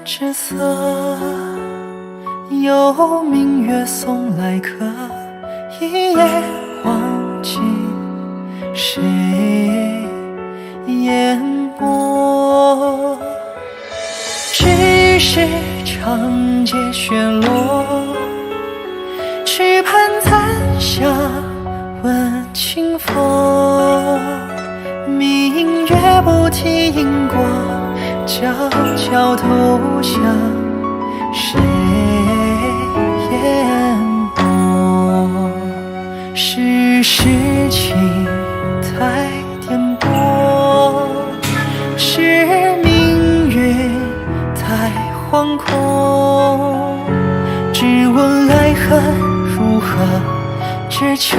之色，有明月送来客，一夜忘记谁淹没。只是长街雪落，只盼残霞问清风。明月不停过，皎皎投向谁淹没？世事情太颠簸，是命运太惶恐。只问爱恨如何，只求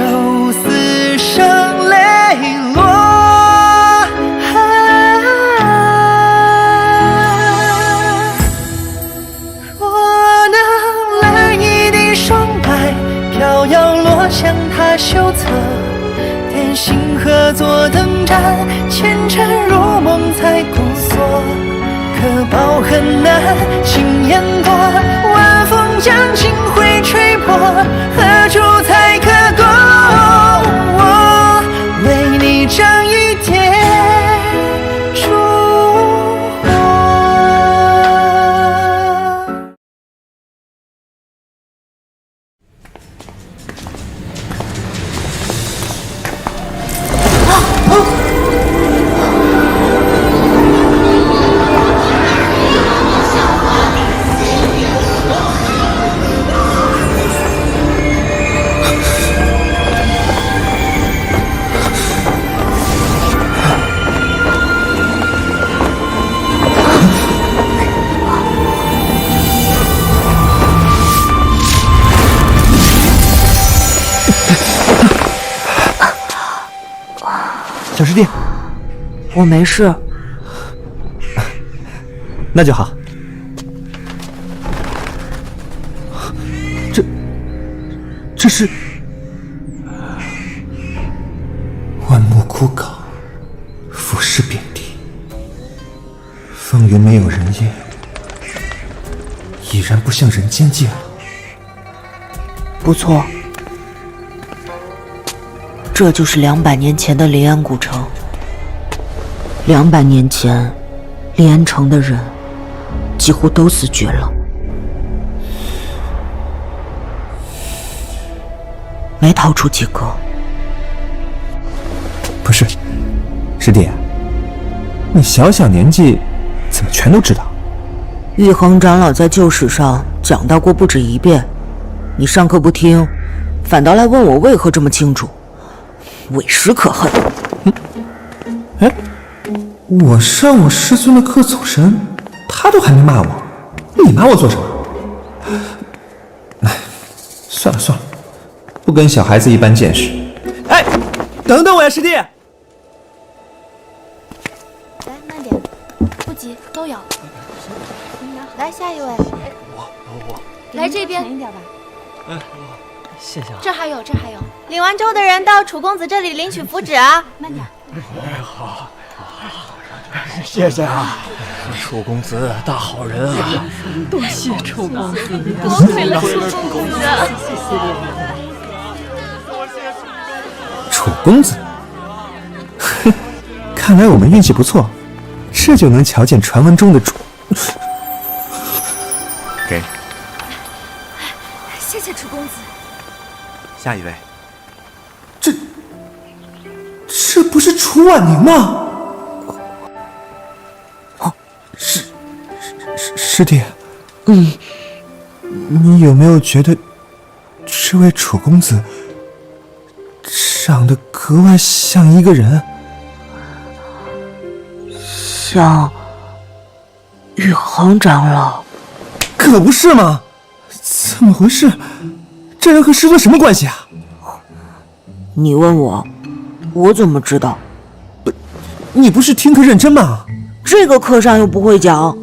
死生泪落。飘摇落向他袖侧，点星河作灯盏，前尘如梦才固锁。可抱恨难，轻言过，晚风将心灰吹破，何处才可够我为你争一点烛火。小师弟，我没事。那就好。这是万木枯槁，腐尸遍地，风云没有人烟，已然不像人间界了。不错，这就是200年前的临安古城。200年前，临安城的人几乎都死绝了，没逃出几个。不是，师弟，你小小年纪怎么全都知道？玉衡长老在旧史上讲到过不止一遍，你上课不听，反倒来问我为何这么清楚，委实可恨。哎，我上我师尊的课走神，他都还没骂我，你骂我做什么？哎，算了算了，不跟小孩子一般见识。哎，等等我呀，师弟！来，慢点，不急，都有。来，下一位。我来这边。一点吧。谢谢啊。这还有。领完粥的人到楚公子这里领取符纸啊。慢点。好，谢谢啊，楚公子大好人啊！多谢楚公子，多亏了楚公子。楚公子，哼，看来我们运气不错，这就能瞧见传闻中的楚。给，谢谢楚公子。下一位。这不是楚婉宁吗？哦，师弟，你有没有觉得这位楚公子长得格外像一个人？像玉衡长老。可不是吗？怎么回事？这人和师尊什么关系啊？你问我，我怎么知道？你不是听课认真吗？这个课上又不会讲。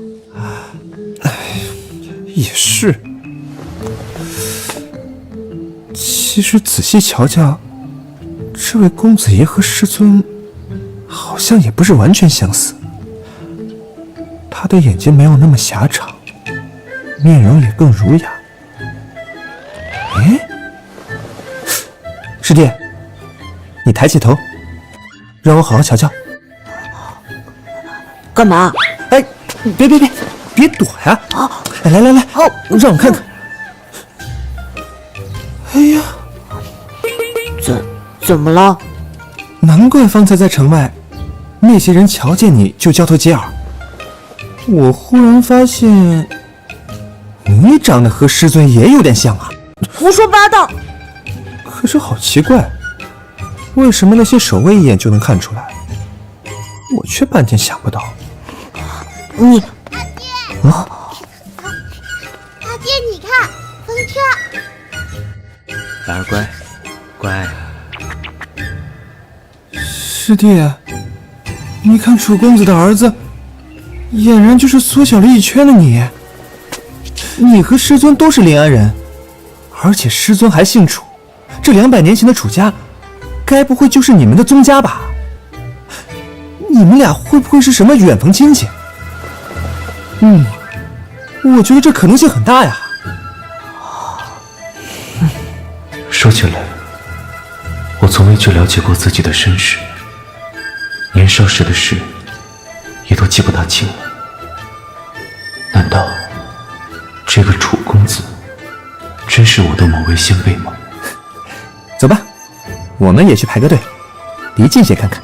也是。其实仔细瞧瞧，这位公子爷和师尊好像也不是完全相似。他的眼睛没有那么狭长，面容也更儒雅。哎，师弟，你抬起头，让我好好瞧瞧。干嘛？哎，别躲呀！来，让我看看。哎呀，怎么了？难怪方才在城外，那些人瞧见你就交头接耳。我忽然发现，你长得和师尊也有点像啊。胡说八道！可是好奇怪，为什么那些守卫一眼就能看出来，我却半天想不到。你啊！大爹，你看，风车。兰儿乖，乖。师弟，你看楚公子的儿子，俨然就是缩小了一圈的你。你和师尊都是临安人，而且师尊还姓楚，这200年前的楚家，该不会就是你们的宗家吧？你们俩会不会是什么远房亲戚？我觉得这可能性很大呀。说起来，我从未去了解过自己的身世，年少时的事也都记不大清了。难道这个楚公子真是我的某位先辈吗？走吧，我们也去排个队，离近些看看。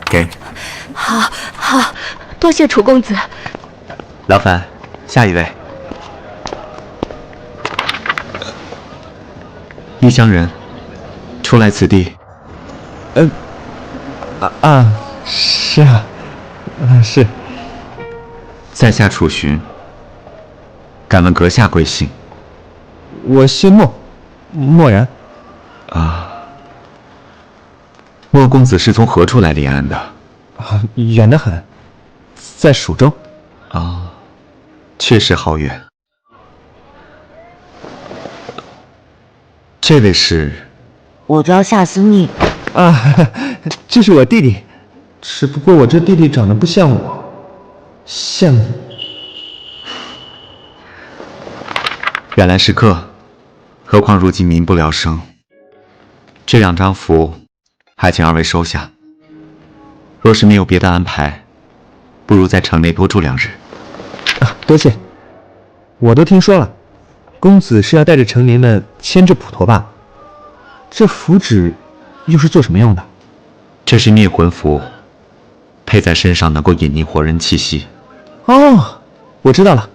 给。好，多谢楚公子。劳烦，下一位。异乡人，初来此地。是啊，是。在下楚寻，敢问阁下贵姓？我姓默然。莫公子是从何处来临安的？远得很，在蜀州。确实好远。这位是？我叫夏思逆。这是我弟弟，只不过我这弟弟长得不像我，像你。原来是客，何况如今民不聊生，这2张符，还请2位收下。若是没有别的安排，不如在城内多住2日。多谢。我都听说了，公子是要带着城民们牵制普陀吧？这符纸又是做什么用的？这是灭魂符，佩在身上能够隐匿活人气息。我知道了。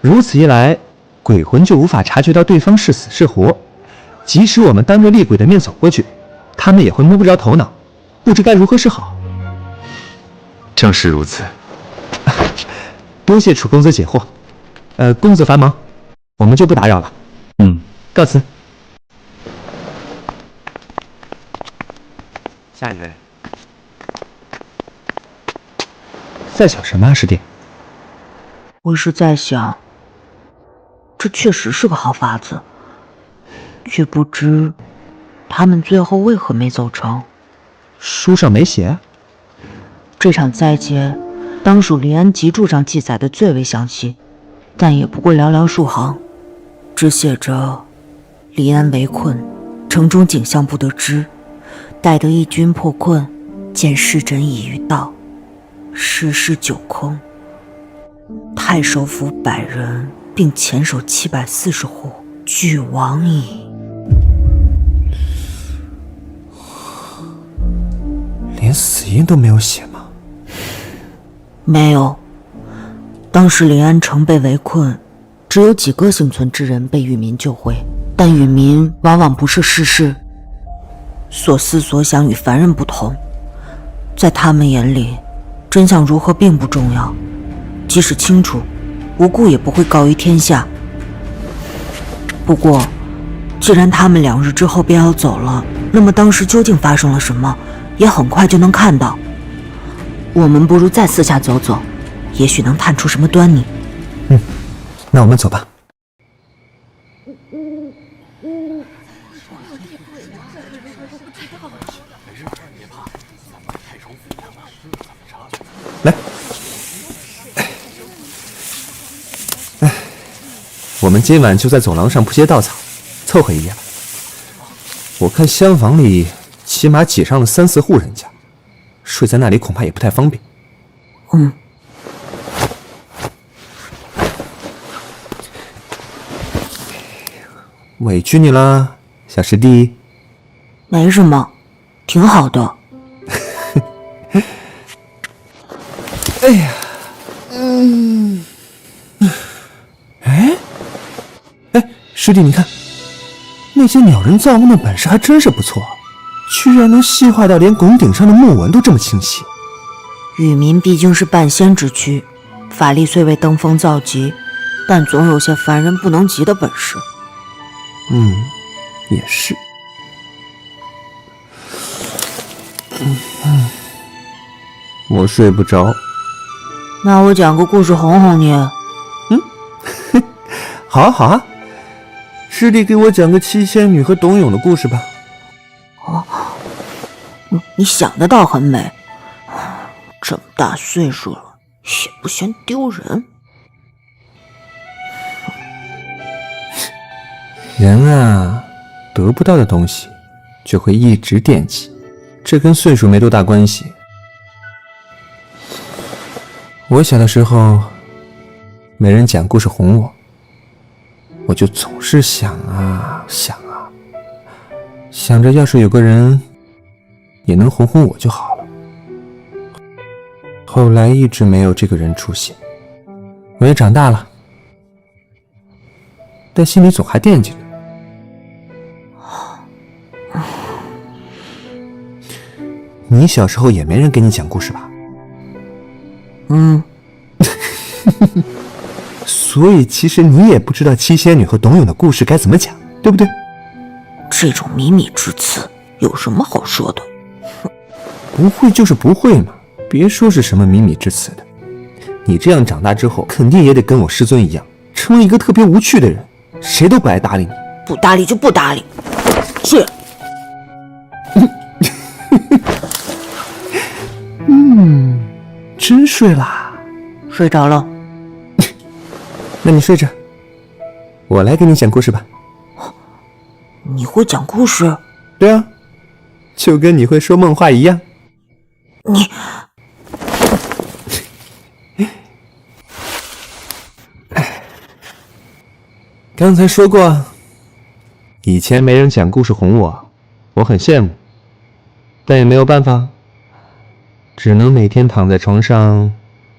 如此一来，鬼魂就无法察觉到对方是死是活，即使我们当着厉鬼的面走过去，他们也会摸不着头脑，不知该如何是好。正是如此。多谢楚公子解惑。公子繁忙，我们就不打扰了。告辞。下一位。在想什么啊，师弟？我是在想，这确实是个好法子，却不知他们最后为何没走成。书上没写。这场灾劫，当属临安籍注上记载的最为详细，但也不过寥寥数行，只写着临安围困，城中景象不得知，待得义军破困，见市枕已于道，失事9空，太守府100人，并前守740户，俱亡矣。连死因都没有写吗？没有。当时临安城被围困，只有几个幸存之人被狱民救回，但狱民往往不是世事，所思所想与凡人不同，在他们眼里，真相如何并不重要，即使清楚，无故也不会告于天下。不过，既然他们2日之后便要走了，那么当时究竟发生了什么，也很快就能看到。我们不如再四下走走，也许能探出什么端倪。那我们走吧。我们今晚就在走廊上铺些稻草，凑合一夜吧。我看厢房里起码挤上了3、4户人家，睡在那里恐怕也不太方便。委屈你了，小师弟。没什么，挺好的。哎呀，哎，师弟，你看，那些鸟人造梦的本事还真是不错，居然能细化到连拱顶上的木纹都这么清晰。雨民毕竟是半仙之躯，法力虽未登峰造极，但总有些凡人不能及的本事。也是。我睡不着。那我讲个故事哄哄你。好啊好啊，师弟给我讲个七仙女和董永的故事吧。你想的倒很美，这么大岁数了也不嫌丢人。人啊，得不到的东西就会一直惦记，这跟岁数没多大关系。我小的时候没人讲故事哄我，我就总是想着要是有个人也能哄哄我就好了。后来一直没有这个人出现，我也长大了，但心里总还惦记着。你小时候也没人给你讲故事吧？所以其实你也不知道七仙女和董永的故事该怎么讲，对不对？这种靡靡之词有什么好说的？不会就是不会嘛，别说是什么靡靡之词的。你这样长大之后肯定也得跟我师尊一样，成为一个特别无趣的人，谁都不爱搭理你。不搭理就不搭理，是。真睡啦？睡着了。那你睡着，我来给你讲故事吧。你会讲故事？对啊，就跟你会说梦话一样。你刚才说过，以前没人讲故事哄我，我很羡慕，但也没有办法，只能每天躺在床上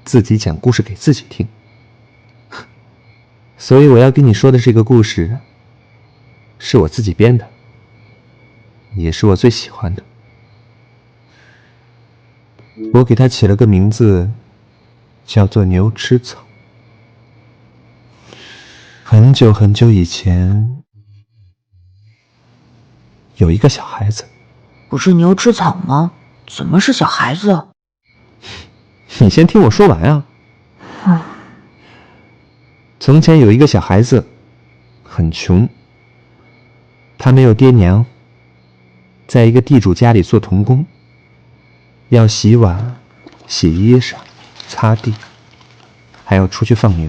自己讲故事给自己听。所以我要跟你说的这个故事是我自己编的，也是我最喜欢的。我给它起了个名字，叫做牛吃草。很久很久以前，有一个小孩子。不是牛吃草吗？怎么是小孩子？你先听我说完啊。从前有一个小孩子，很穷，他没有爹娘，在一个地主家里做童工，要洗碗、洗衣裳、擦地，还要出去放牛。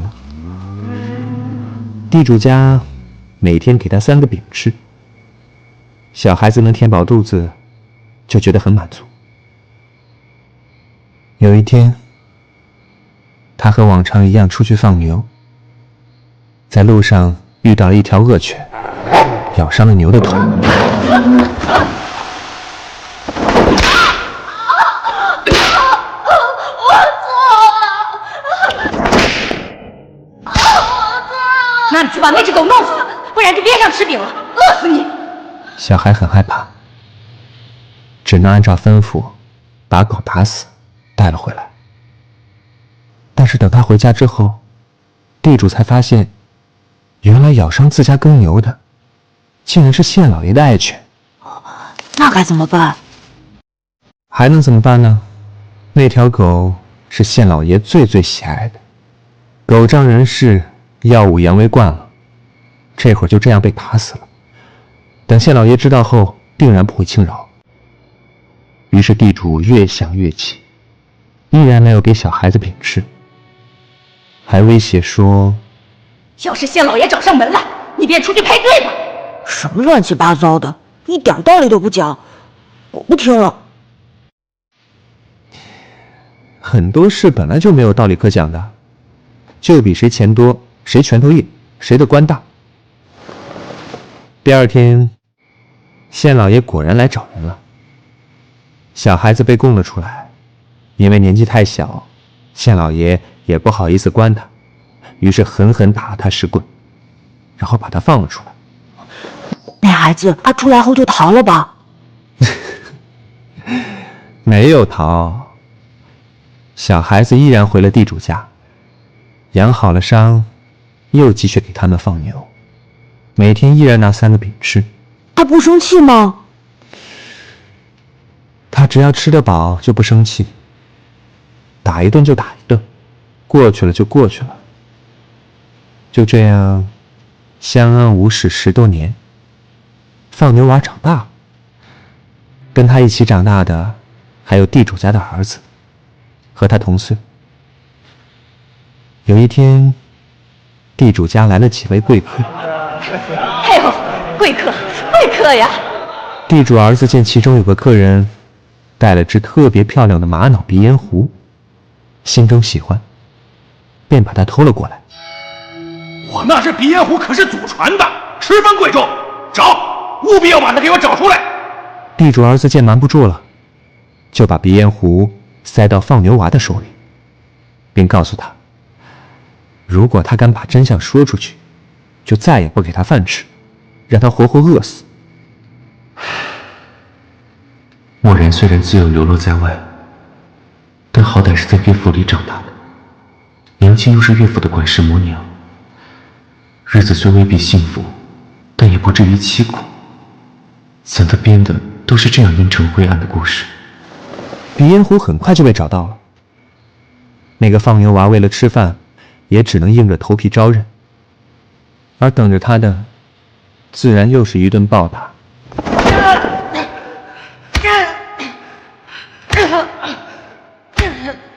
地主家每天给他3个饼吃，小孩子能填饱肚子，就觉得很满足。有一天，他和往常一样出去放牛，在路上遇到了一条恶犬，咬伤了牛的腿。那你去把那只狗弄死，不然就别想吃饼了，饿死你！小孩很害怕，只能按照吩咐把狗打死，带了回来。但是等他回家之后，地主才发现，原来咬伤自家耕牛的，竟然是县老爷的爱犬。那该怎么办？还能怎么办呢？那条狗是县老爷最喜爱的，狗仗人势，耀武扬威惯了，这会儿就这样被打死了。等县老爷知道后，定然不会轻饶。于是地主越想越气，依然没有给小孩子饼吃，还威胁说要是县老爷找上门来，你便出去赔罪吧。什么乱七八糟的，一点道理都不讲，我不听了。很多事本来就没有道理可讲的，就比谁钱多，谁拳头硬，谁的官大。第二天，县老爷果然来找人了。小孩子被供了出来，因为年纪太小，县老爷也不好意思关他，于是狠狠打了他10棍，然后把他放了出来。那孩子他出来后就逃了吧？没有逃，小孩子依然回了地主家，养好了伤，又继续给他们放牛，每天依然拿3个饼吃。他不生气吗？他只要吃得饱就不生气，打一顿就打一顿，过去了就过去了。就这样相安无事10多年。放牛娃长大了，跟他一起长大的还有地主家的儿子，和他同岁。有一天，地主家来了几位贵客。哎呦，贵客呀！地主儿子见其中有个客人带了只特别漂亮的玛瑙鼻烟壶，心中喜欢，便把它偷了过来。我那只鼻烟壶可是祖传的，十分贵重，找！务必要把它给我找出来！地主儿子见瞒不住了，就把鼻烟壶塞到放牛娃的手里，并告诉他，如果他敢把真相说出去，就再也不给他饭吃，让他活活饿死。默然虽然自幼流落在外，但好歹是在岳府里长大的，娘亲又是岳府的管事母娘，日子虽未必幸福，但也不至于凄苦。怎的编的都是这样阴沉灰暗的故事。鼻烟壶很快就被找到了，那个放牛娃为了吃饭，也只能硬着头皮招认，而等着他的，自然又是一顿暴打。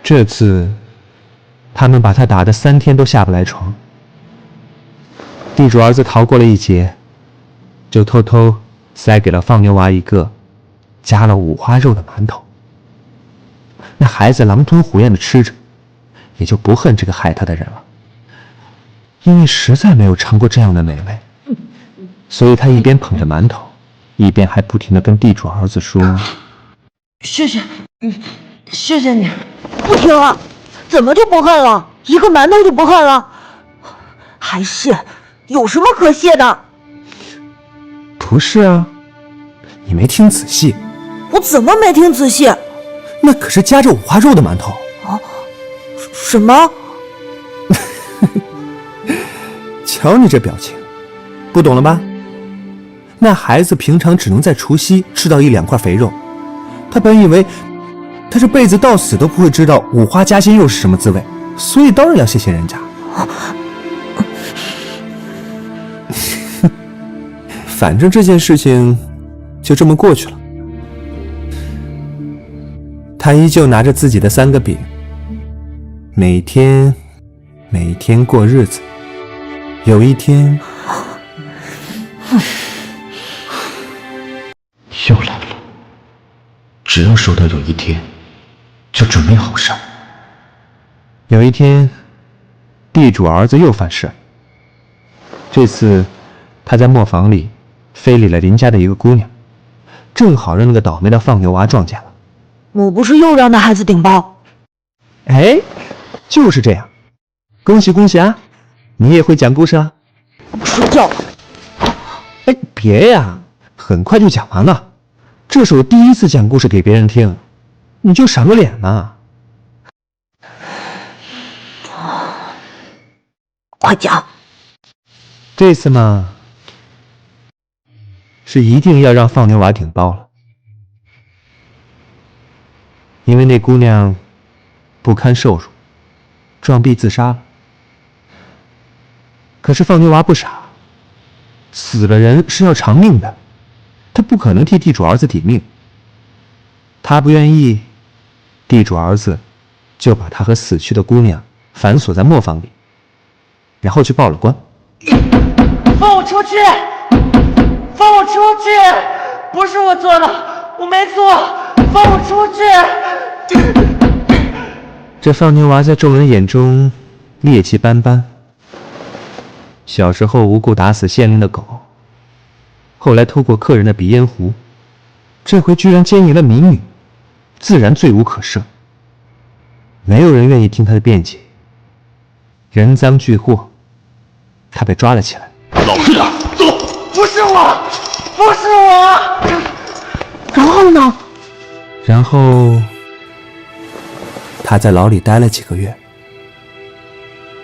这次，他们把他打得3天都下不来床。地主儿子逃过了一劫，就偷偷塞给了放牛娃一个加了五花肉的馒头。那孩子狼吞虎咽地吃着，也就不恨这个害他的人了，因为实在没有尝过这样的美味，所以他一边捧着馒头，一边还不停地跟地主儿子说：“谢谢，谢谢你。”不听了，怎么就不恨了？一个馒头就不恨了？还谢？有什么可谢的？不是啊，你没听仔细。我怎么没听仔细？那可是夹着五花肉的馒头。啊？什么？瞧你这表情，不懂了吧？那孩子平常只能在除夕吃到1-2块肥肉，他本以为他这辈子到死都不会知道五花夹心肉是什么滋味，所以当然要谢谢人家。反正这件事情就这么过去了。他依旧拿着自己的3个饼，每天过日子。有一天，又来了，只要说到有一天，就准没好事。有一天，地主儿子又犯事。这次，他在磨坊里非礼了邻家的一个姑娘，正好让那个倒霉的放牛娃撞见了。我不是又让那孩子顶包？哎，就是这样。恭喜恭喜啊！你也会讲故事啊？睡觉吧。哎，别呀，很快就讲完了。这是我第一次讲故事给别人听，你就赏个脸嘛。快讲。这次嘛，是一定要让放牛娃顶包了，因为那姑娘不堪受辱，撞壁自杀了。可是放牛娃不傻，死了人是要偿命的，他不可能替地主儿子抵命。他不愿意，地主儿子就把他和死去的姑娘反锁在磨坊里，然后去报了官。放我出去！放我出去！不是我做的，我没做，放我出去！这放牛娃在众人眼中劣迹斑斑。小时候无故打死县令的狗，后来偷过客人的鼻烟壶，这回居然奸淫了民女，自然罪无可赦。没有人愿意听他的辩解，人赃俱获，他被抓了起来。老实点，走！不是我，不是我。然后呢？然后他在牢里待了几个月。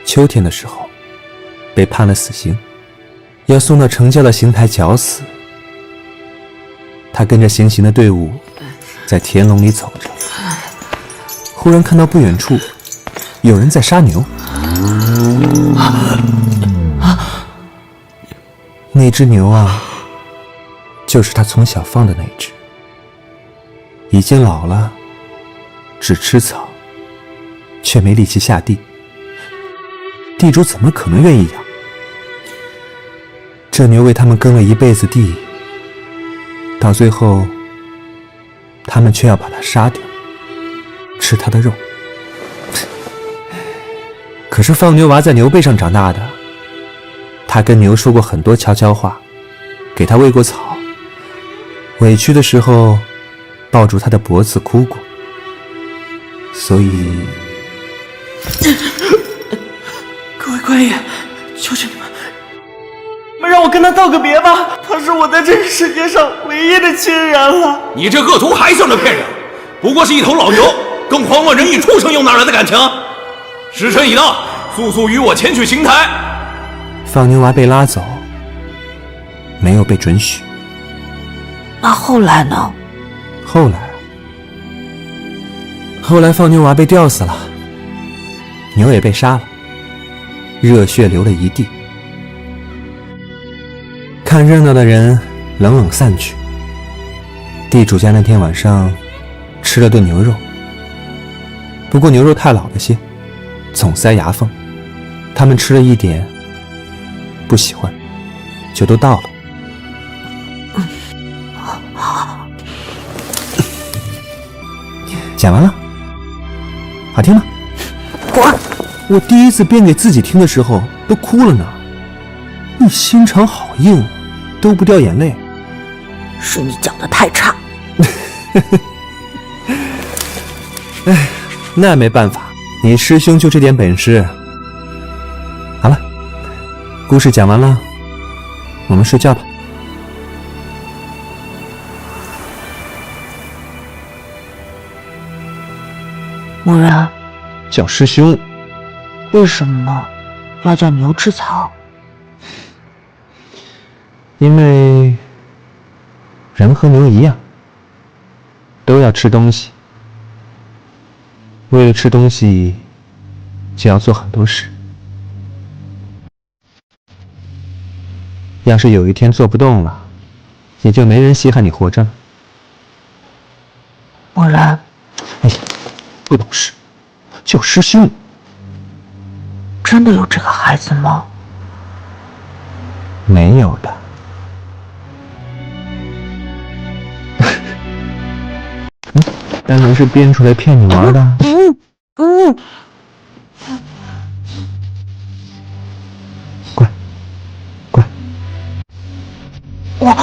秋天的时候，被判了死刑，要送到城郊的刑台绞死。他跟着行刑的队伍在田垄里走着，忽然看到不远处有人在杀牛。那只牛啊，就是他从小放的那只，已经老了，只吃草，却没力气下地。地主怎么可能愿意养？这牛为他们耕了一辈子地，到最后他们却要把它杀掉，吃它的肉。可是放牛娃在牛背上长大的，他跟牛说过很多悄悄话，给他喂过草，委屈的时候抱住他的脖子哭过，所以各位官爷，求求你们让我跟他道个别吧，他是我在这个世界上唯一的亲人了。你这恶徒还想着骗人，不过是一头老牛，更遑论人与畜生又哪来的感情？时辰已到，速速与我前去刑台。放牛娃被拉走，没有被准许。那后来呢？后来放牛娃被吊死了，牛也被杀了，热血流了一地。看热闹的人冷冷散去。地主家那天晚上吃了顿牛肉，不过牛肉太老了些，总塞牙缝，他们吃了一点，不喜欢，就都倒了。讲完了，好听吗？滚！我第一次编给自己听的时候都哭了呢。你心肠好硬，都不掉眼泪。是你讲的太差。哎，那没办法，你师兄就这点本事。好了，故事讲完了，我们睡觉吧。木然，叫师兄。为什么要叫牛吃草？因为人和牛一样，都要吃东西。为了吃东西，就要做很多事。要是有一天做不动了，也就没人稀罕你活着了。木然，哎呀，不懂事，叫师兄。真的有这个孩子吗？没有的。单纯是编出来骗你玩的。乖，乖。我。